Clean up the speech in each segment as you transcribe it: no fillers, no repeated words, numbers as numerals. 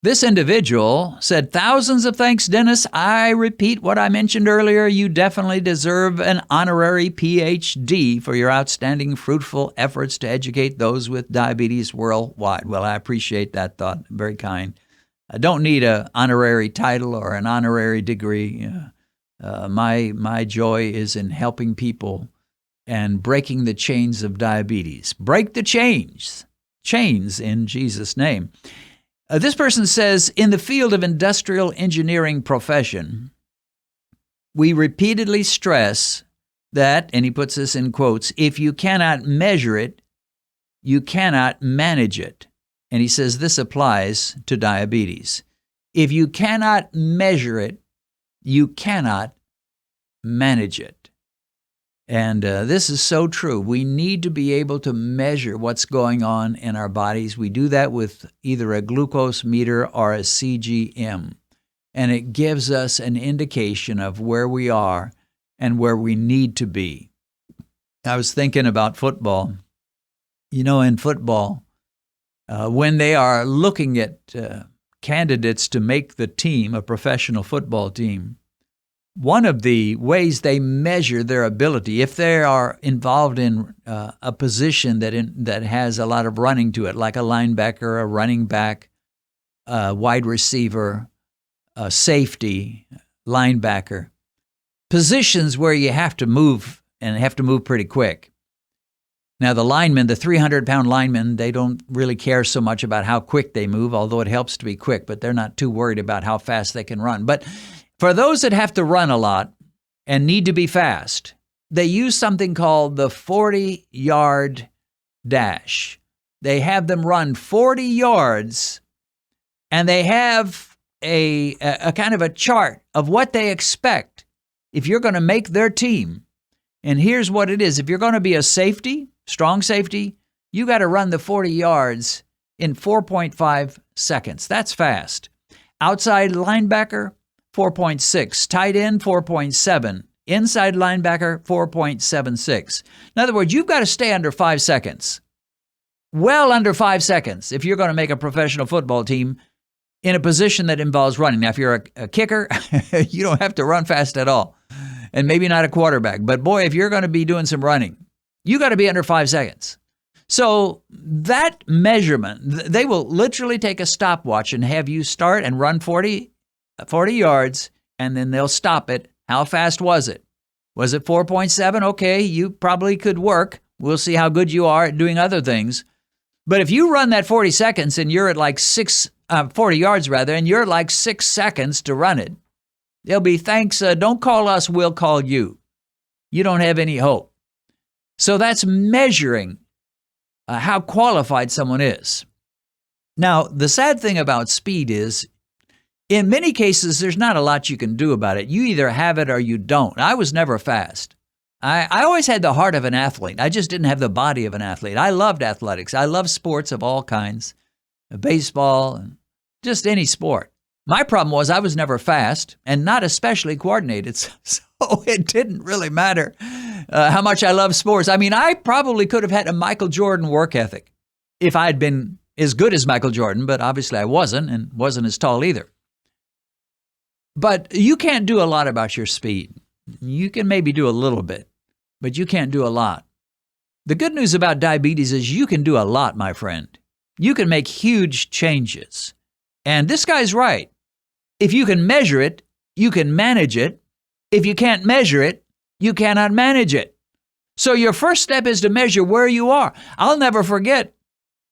This individual said, thousands of thanks, Dennis. I repeat what I mentioned earlier. You definitely deserve an honorary PhD for your outstanding, fruitful efforts to educate those with diabetes worldwide. Well, I appreciate that thought. Very kind. I don't need an honorary title or an honorary degree. My joy is in helping people and breaking the chains of diabetes. Break the chains in Jesus' name. This person says, in the field of industrial engineering profession, we repeatedly stress that, and he puts this in quotes, if you cannot measure it, you cannot manage it. And he says this applies to diabetes. If you cannot measure it, you cannot manage it. And this is so true. We need to be able to measure what's going on in our bodies. We do that with either a glucose meter or a CGM. And it gives us an indication of where we are and where we need to be. I was thinking about football. You know, in football, when they are looking at candidates to make the team, a professional football team, one of the ways they measure their ability, if they are involved in a position that has a lot of running to it, like a linebacker, a running back, a wide receiver, a safety, linebacker, positions where you have to move and have to move pretty quick. Now, the linemen, the 300-pound linemen, they don't really care so much about how quick they move, although it helps to be quick, but they're not too worried about how fast they can run. But for those that have to run a lot and need to be fast, they use something called the 40-yard dash. They have them run 40 yards, and they have a kind of a chart of what they expect if you're going to make their team. And here's what it is. If you're going to be a safety, strong safety, you got to run the 40 yards in 4.5 seconds. That's fast. Outside linebacker, 4.6. Tight end, 4.7. Inside linebacker, 4.76. In other words, you've got to stay under 5 seconds. Well under 5 seconds if you're going to make a professional football team in a position that involves running. Now, if you're a kicker, you don't have to run fast at all. And maybe not a quarterback. But boy, if you're going to be doing some running, you got to be under 5 seconds. So that measurement, they will literally take a stopwatch and have you start and run 40 yards, and then they'll stop it. How fast was it? Was it 4.7? Okay, you probably could work. We'll see how good you are at doing other things. But if you run that 40 seconds and you're at like 40 yards rather, and you're like 6 seconds to run it, they'll be, thanks, don't call us, we'll call you. You don't have any hope. So that's measuring how qualified someone is. Now, the sad thing about speed is, in many cases, there's not a lot you can do about it. You either have it or you don't. I was never fast. I always had the heart of an athlete. I just didn't have the body of an athlete. I loved athletics. I loved sports of all kinds, baseball, and just any sport. My problem was I was never fast and not especially coordinated, so it didn't really matter how much I loved sports. I mean, I probably could have had a Michael Jordan work ethic if I had been as good as Michael Jordan, but obviously I wasn't and wasn't as tall either. But you can't do a lot about your speed. You can maybe do a little bit, but you can't do a lot. The good news about diabetes is you can do a lot, my friend. You can make huge changes. And this guy's right. If you can measure it, you can manage it. If you can't measure it, you cannot manage it. So your first step is to measure where you are. I'll never forget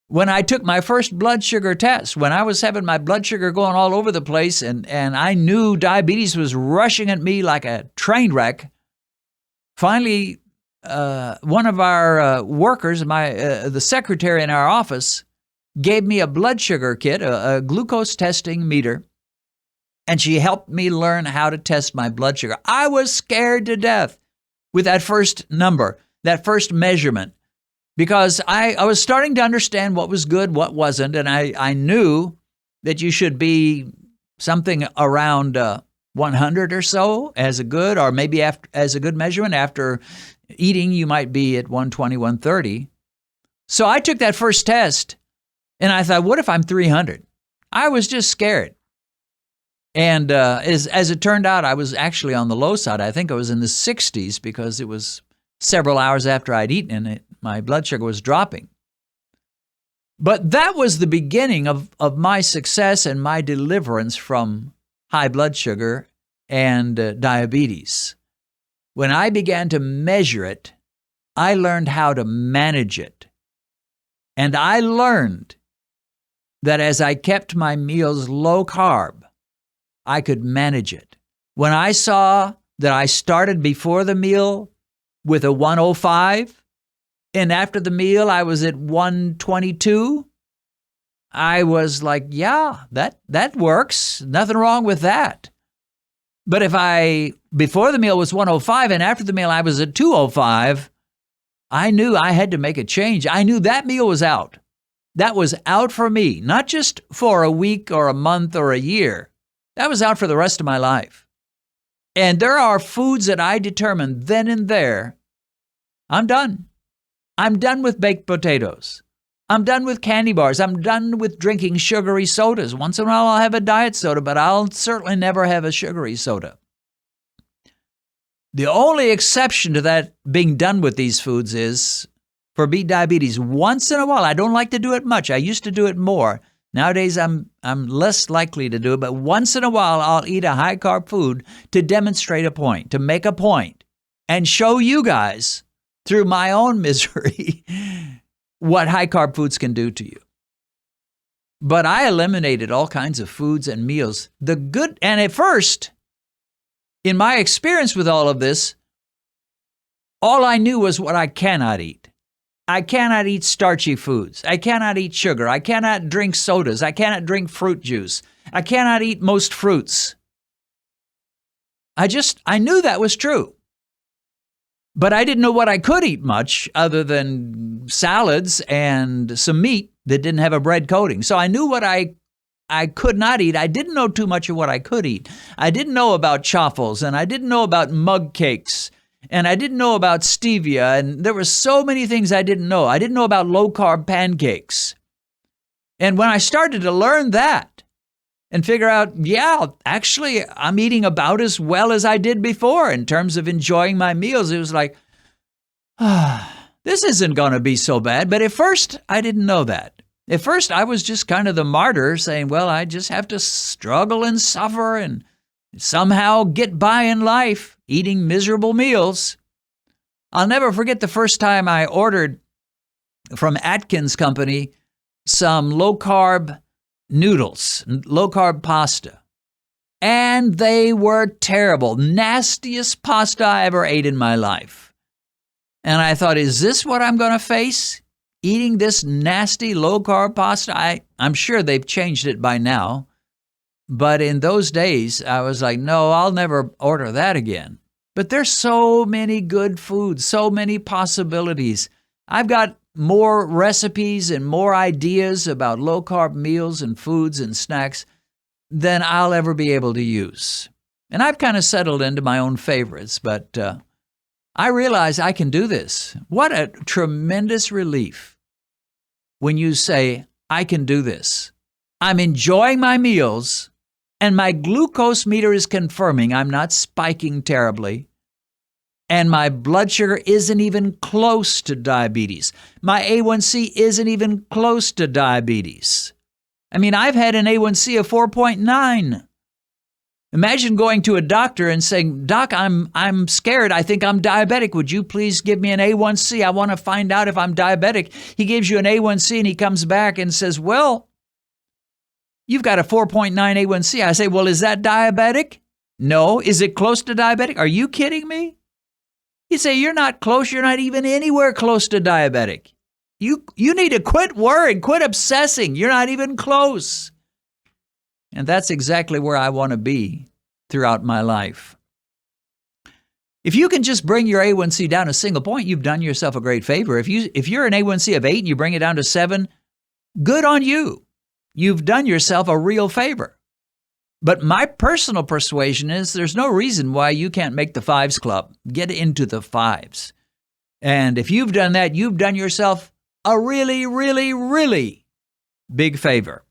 when I took my first blood sugar test, when I was having my blood sugar going all over the place and I knew diabetes was rushing at me like a train wreck. Finally, one of our workers, the secretary in our office, gave me a blood sugar kit, a glucose testing meter, and she helped me learn how to test my blood sugar. I was scared to death with that first number, that first measurement, because I was starting to understand what was good, what wasn't, and I knew that you should be something around 100 or so as a good, or maybe as a good measurement. After eating, you might be at 120, 130. So I took that first test, and I thought, what if I'm 300? I was just scared. And as it turned out, I was actually on the low side. I think I was in the 60s because it was several hours after I'd eaten and my blood sugar was dropping. But that was the beginning of my success and my deliverance from high blood sugar and diabetes. When I began to measure it, I learned how to manage it. And I learned that as I kept my meals low carb, I could manage it. When I saw that I started before the meal with a 105, and after the meal I was at 122, I was like, yeah, that works. Nothing wrong with that. But if before the meal was 105 and after the meal I was at 205, I knew I had to make a change. I knew that meal was out. That was out for me, not just for a week or a month or a year. That was out for the rest of my life. And there are foods that I determined then and there, I'm done. I'm done with baked potatoes. I'm done with candy bars. I'm done with drinking sugary sodas. Once in a while I'll have a diet soda, but I'll certainly never have a sugary soda. The only exception to that being done with these foods is for diabetes. Once in a while, I don't like to do it much. I used to do it more. Nowadays, I'm less likely to do it, but once in a while, I'll eat a high-carb food to demonstrate a point, to make a point, and show you guys through my own misery what high-carb foods can do to you. But I eliminated all kinds of foods and meals. And at first, in my experience with all of this, all I knew was what I cannot eat. I cannot eat starchy foods. I cannot eat sugar. I cannot drink sodas. I cannot drink fruit juice. I cannot eat most fruits. I knew that was true. But I didn't know what I could eat much other than salads and some meat that didn't have a bread coating. So I knew what I could not eat. I didn't know too much of what I could eat. I didn't know about chaffles, and I didn't know about mug cakes, and I didn't know about stevia, and there were so many things I didn't know. I didn't know about low-carb pancakes. And when I started to learn that and figure out, yeah, actually, I'm eating about as well as I did before in terms of enjoying my meals, it was like, this isn't going to be so bad. But at first, I didn't know that. At first, I was just kind of the martyr saying, well, I just have to struggle and suffer and somehow get by in life, eating miserable meals. I'll never forget the first time I ordered from Atkins Company some low-carb noodles, low-carb pasta. And they were terrible, nastiest pasta I ever ate in my life. And I thought, is this what I'm going to face? Eating this nasty low-carb pasta? I'm sure they've changed it by now. But in those days, I was like, no, I'll never order that again. But there's so many good foods, so many possibilities. I've got more recipes and more ideas about low-carb meals and foods and snacks than I'll ever be able to use. And I've kind of settled into my own favorites, but I realize I can do this. What a tremendous relief when you say, I can do this. I'm enjoying my meals, and my glucose meter is confirming I'm not spiking terribly, and my blood sugar isn't even close to diabetes. My A1C isn't even close to diabetes. I mean, I've had an A1C of 4.9. Imagine going to a doctor and saying, Doc, I'm scared. I think I'm diabetic. Would you please give me an A1C? I want to find out if I'm diabetic. He gives you an A1C and he comes back and says, well, you've got a 4.9 A1C. I say, well, is that diabetic? No. Is it close to diabetic? Are you kidding me? You say, you're not close. You're not even anywhere close to diabetic. You need to quit worrying, quit obsessing. You're not even close. And that's exactly where I want to be throughout my life. If you can just bring your A1C down a single point, you've done yourself a great favor. If you're an A1C of 8 and you bring it down to 7, good on you. You've done yourself a real favor. But my personal persuasion is there's no reason why you can't make the 5s club. Get into the 5s. And if you've done that, you've done yourself a really, really, really big favor.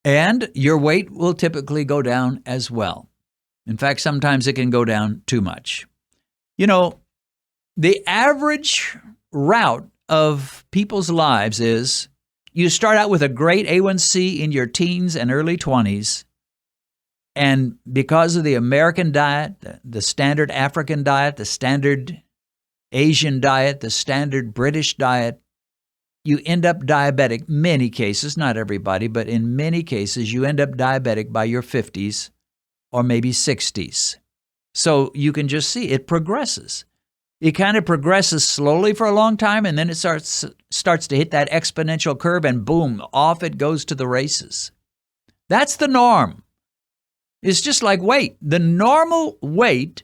And your weight will typically go down as well. In fact, sometimes it can go down too much. You know, the average route of people's lives is you start out with a great A1C in your teens and early 20s. And because of the American diet, the standard African diet, the standard Asian diet, the standard British diet, you end up diabetic. Many cases, not everybody, but in many cases, you end up diabetic by your 50s or maybe 60s. So you can just see it progresses. It kind of progresses slowly for a long time, and then it starts to hit that exponential curve, and boom, off it goes to the races. That's the norm. It's just like weight. The normal weight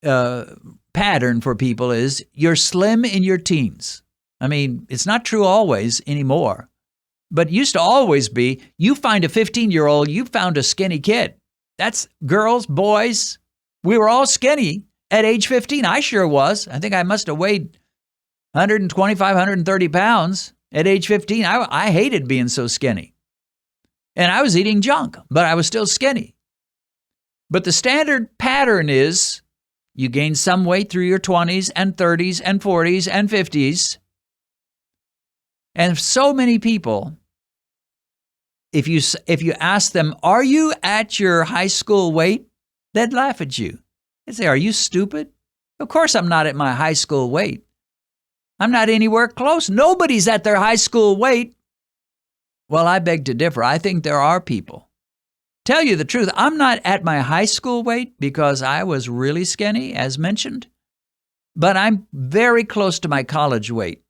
pattern for people is you're slim in your teens. I mean, it's not true always anymore, but it used to always be, you find a 15-year-old, you found a skinny kid. That's girls, boys. We were all skinny at age 15. I sure was. I think I must have weighed 125, 130 pounds at age 15. I hated being so skinny. And I was eating junk, but I was still skinny. But the standard pattern is you gain some weight through your 20s and 30s and 40s and 50s. And so many people, if you ask them, are you at your high school weight? They'd laugh at you. They'd say, are you stupid? Of course I'm not at my high school weight. I'm not anywhere close. Nobody's at their high school weight. Well, I beg to differ. I think there are people. Tell you the truth, I'm not at my high school weight because I was really skinny, as mentioned, but I'm very close to my college weight.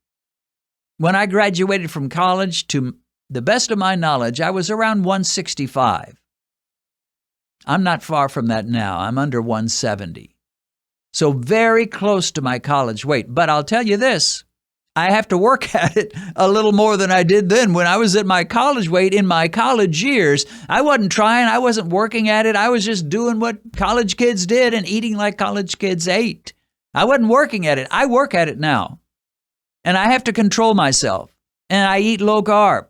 When I graduated from college, to the best of my knowledge, I was around 165. I'm not far from that now. I'm under 170. So very close to my college weight. But I'll tell you this, I have to work at it a little more than I did then. When I was at my college weight in my college years, I wasn't trying. I wasn't working at it. I was just doing what college kids did and eating like college kids ate. I wasn't working at it. I work at it now. And I have to control myself. And I eat low carb.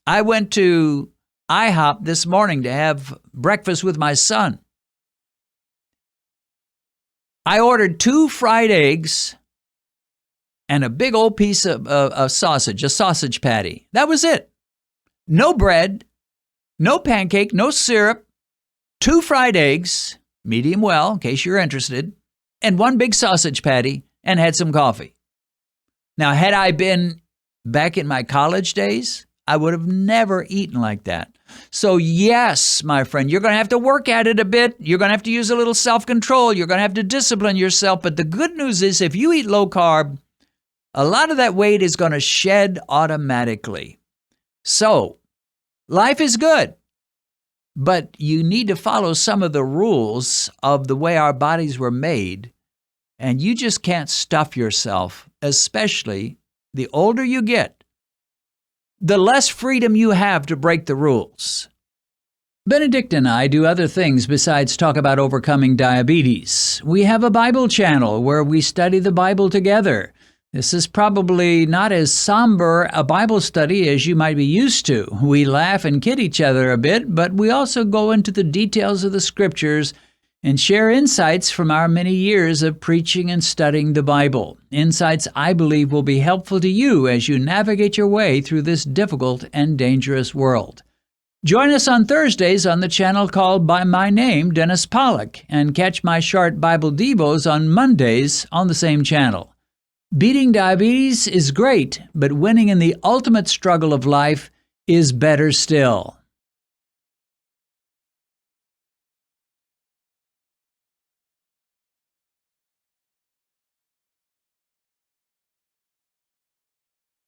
I went to IHOP this morning to have breakfast with my son. I ordered 2 fried eggs and a big old piece of sausage, a sausage patty. That was it. No bread, no pancake, no syrup, 2 fried eggs, medium well, in case you're interested, and 1 big sausage patty, and had some coffee. Now, had I been back in my college days, I would have never eaten like that. So yes, my friend, you're going to have to work at it a bit. You're going to have to use a little self-control. You're going to have to discipline yourself. But the good news is if you eat low carb, a lot of that weight is going to shed automatically. So life is good, but you need to follow some of the rules of the way our bodies were made. And you just can't stuff yourself, especially the older you get, the less freedom you have to break the rules. Benedict and I do other things besides talk about overcoming diabetes. We have a Bible channel where we study the Bible together. This is probably not as somber a Bible study as you might be used to. We laugh and kid each other a bit, but we also go into the details of the Scriptures and share insights from our many years of preaching and studying the Bible. Insights I believe will be helpful to you as you navigate your way through this difficult and dangerous world. Join us on Thursdays on the channel called by my name, Dennis Pollock, and catch my short Bible Devos on Mondays on the same channel. Beating diabetes is great, but winning in the ultimate struggle of life is better still.